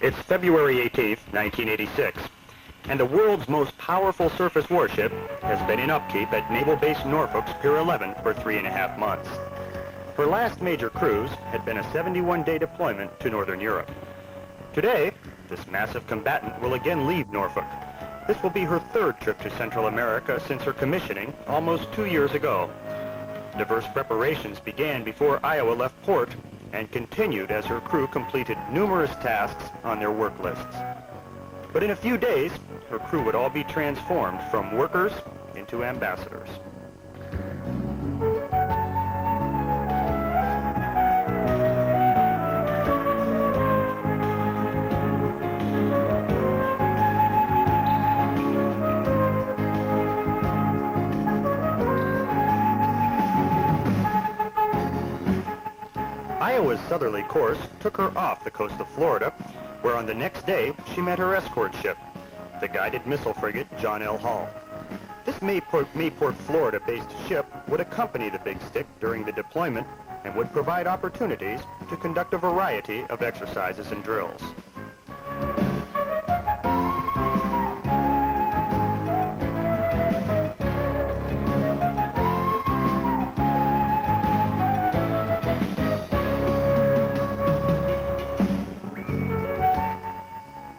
It's February 18th, 1986, and the world's most powerful surface warship has been in upkeep at Naval Base Norfolk's Pier 11 for 3.5 months. Her last major cruise had been a 71-day deployment to Northern Europe. Today, this massive combatant will again leave Norfolk. This will be her third trip to Central America since her commissioning almost 2 years ago. Diverse preparations began before Iowa left port and continued as her crew completed numerous tasks on their work lists. But in a few days, her crew would all be transformed from workers into ambassadors. Iowa's southerly course took her off the coast of Florida, where on the next day she met her escort ship, the guided missile frigate John L. Hall. This Mayport, Florida-based ship would accompany the Big Stick during the deployment and would provide opportunities to conduct a variety of exercises and drills.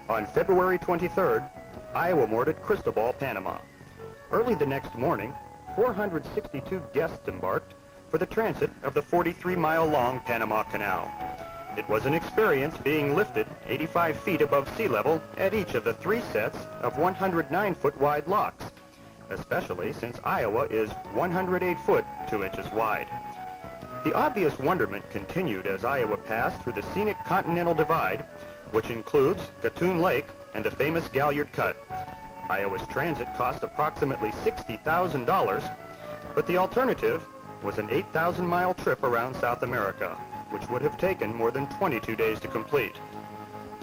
On February 23rd, Iowa moored at Cristobal, Panama. Early the next morning, 462 guests embarked for the transit of the 43-mile-long Panama Canal. It was an experience being lifted 85 feet above sea level at each of the 3 sets of 109-foot-wide locks, especially since Iowa is 108 foot 2 inches wide. The obvious wonderment continued as Iowa passed through the scenic Continental Divide, which includes Gatun Lake and the famous Galliard Cut. Iowa's transit cost approximately $60,000, but the alternative was an 8,000-mile trip around South America, which would have taken more than 22 days to complete.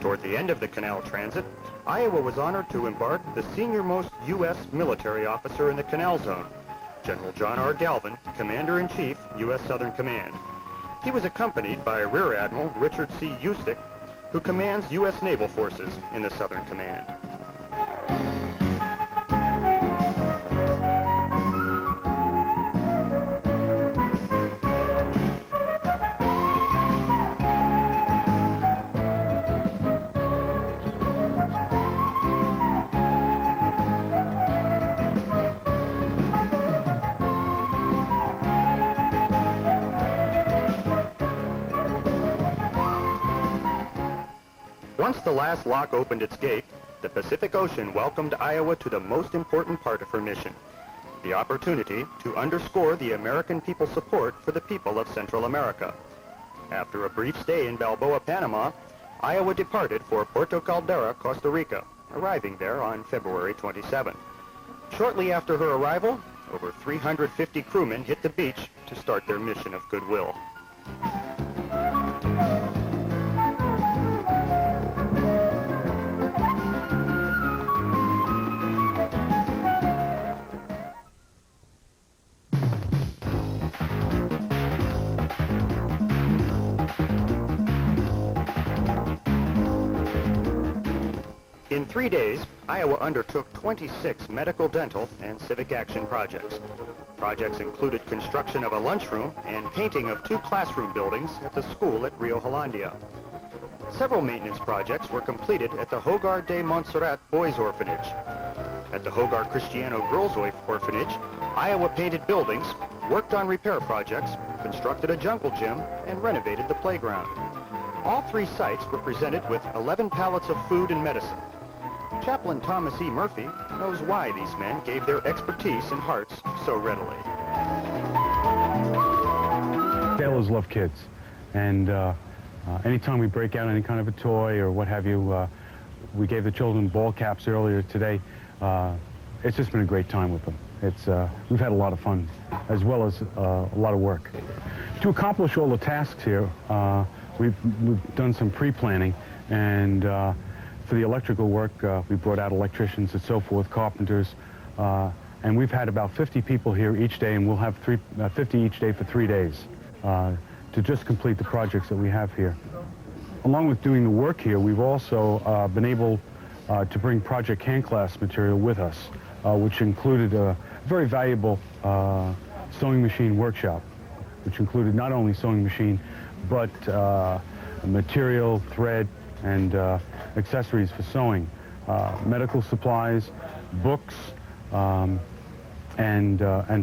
Toward the end of the canal transit, Iowa was honored to embark the senior-most U.S. military officer in the Canal Zone, General John R. Galvin, Commander-in-Chief, U.S. Southern Command. He was accompanied by Rear Admiral Richard C. Ustick, who commands U.S. naval forces in the Southern Command. Once the last lock opened its gate, the Pacific Ocean welcomed Iowa to the most important part of her mission, the opportunity to underscore the American people's support for the people of Central America. After a brief stay in Balboa, Panama, Iowa departed for Puerto Caldera, Costa Rica, arriving there on February 27. Shortly after her arrival, over 350 crewmen hit the beach to start their mission of goodwill. In 3 days, Iowa undertook 26 medical, dental, and civic action projects. Projects included construction of a lunchroom and painting of 2 classroom buildings at the school at Rio Hollandia. Several maintenance projects were completed at the Hogar de Montserrat Boys Orphanage. At the Hogar Cristiano Girls Orphanage, Iowa painted buildings, worked on repair projects, constructed a jungle gym, and renovated the playground. All 3 sites were presented with 11 pallets of food and medicine. Chaplain Thomas E. Murphy knows why these men gave their expertise and hearts so readily. Sailors love kids, and anytime we break out any kind of a toy or what have you, we gave the children ball caps earlier today. It's just been a great time with them. We've had a lot of fun, as well as a lot of work. To accomplish all the tasks here, we've done some pre-planning, and for the electrical work, we brought out electricians and so forth, carpenters, and we've had about 50 people here each day, and we'll have 50 each day for 3 days to just complete the projects that we have here. along with doing the work here, we've also been able to bring Project Hand Clasp material with us, which included a very valuable sewing machine workshop, which included not only sewing machine, but material, thread, and accessories for sewing, medical supplies, books, and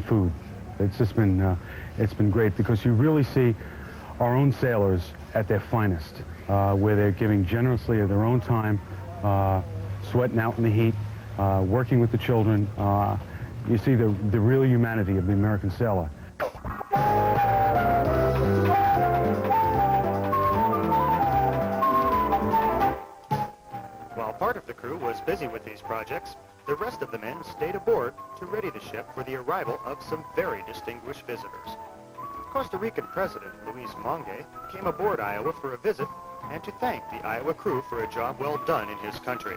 food. It's just been it's been great because you really see our own sailors at their finest, where they're giving generously of their own time, sweating out in the heat, working with the children. You see the real humanity of the American sailor. While part of the crew was busy with these projects, the rest of the men stayed aboard to ready the ship for the arrival of some very distinguished visitors. Costa Rican President Luis Monge came aboard Iowa for a visit and to thank the Iowa crew for a job well done in his country.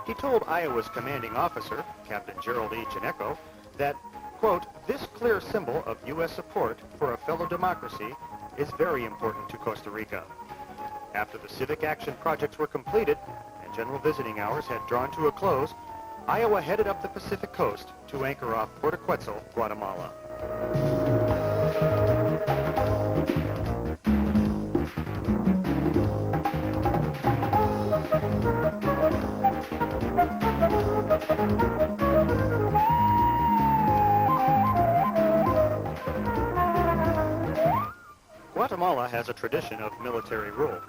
He told Iowa's commanding officer, Captain Gerald E. Janeco, that, quote, "This clear symbol of U.S. support for a fellow democracy is very important to Costa Rica." After the civic action projects were completed and general visiting hours had drawn to a close, Iowa headed up the Pacific coast to anchor off Puerto Quetzal, Guatemala. Guatemala has a tradition of military rule,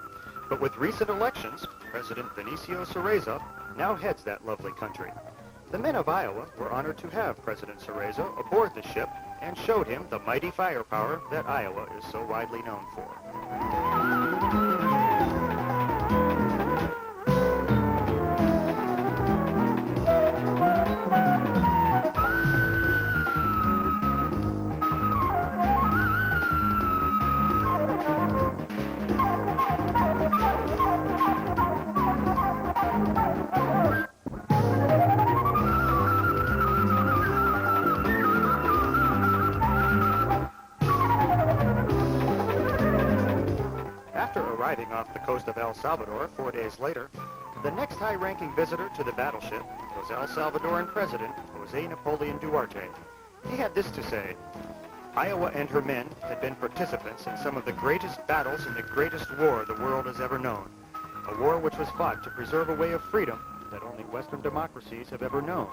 but with recent elections, President Benicio Cereza now heads that lovely country. The men of Iowa were honored to have President Cereza aboard the ship and showed him the mighty firepower that Iowa is so widely known for. After arriving off the coast of El Salvador 4 days later, the next high-ranking visitor to the battleship was El Salvadoran President Jose Napoleon Duarte. He had this to say: "Iowa and her men had been participants in some of the greatest battles in the greatest war the world has ever known, a war which was fought to preserve a way of freedom that only Western democracies have ever known,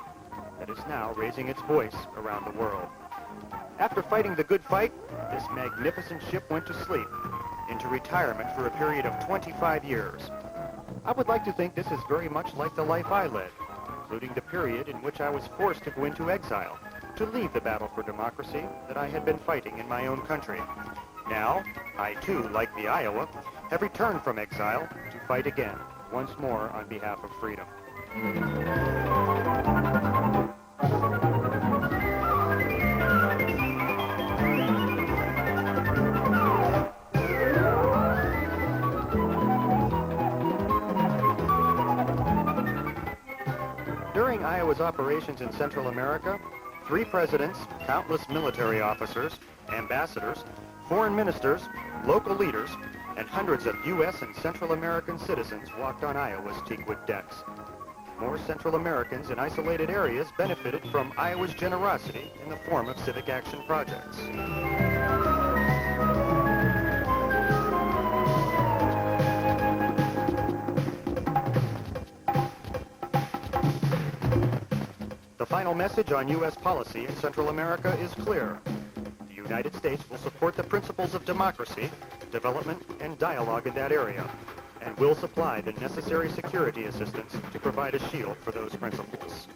that is now raising its voice around the world." After fighting the good fight, this magnificent ship went to sleep, into retirement for a period of 25 years. I would like to think this is very much like the life I led, including the period in which I was forced to go into exile, to leave the battle for democracy that I had been fighting in my own country. Now, I too, like the Iowa, have returned from exile to fight again, once more on behalf of freedom. During Iowa's operations in Central America, 3 presidents, countless military officers, ambassadors, foreign ministers, local leaders, and hundreds of U.S. and Central American citizens walked on Iowa's teakwood decks. More Central Americans in isolated areas benefited from Iowa's generosity in the form of civic action projects. The final message on U.S. policy in Central America is clear. The United States will support the principles of democracy, development, and dialogue in that area, and will supply the necessary security assistance to provide a shield for those principles.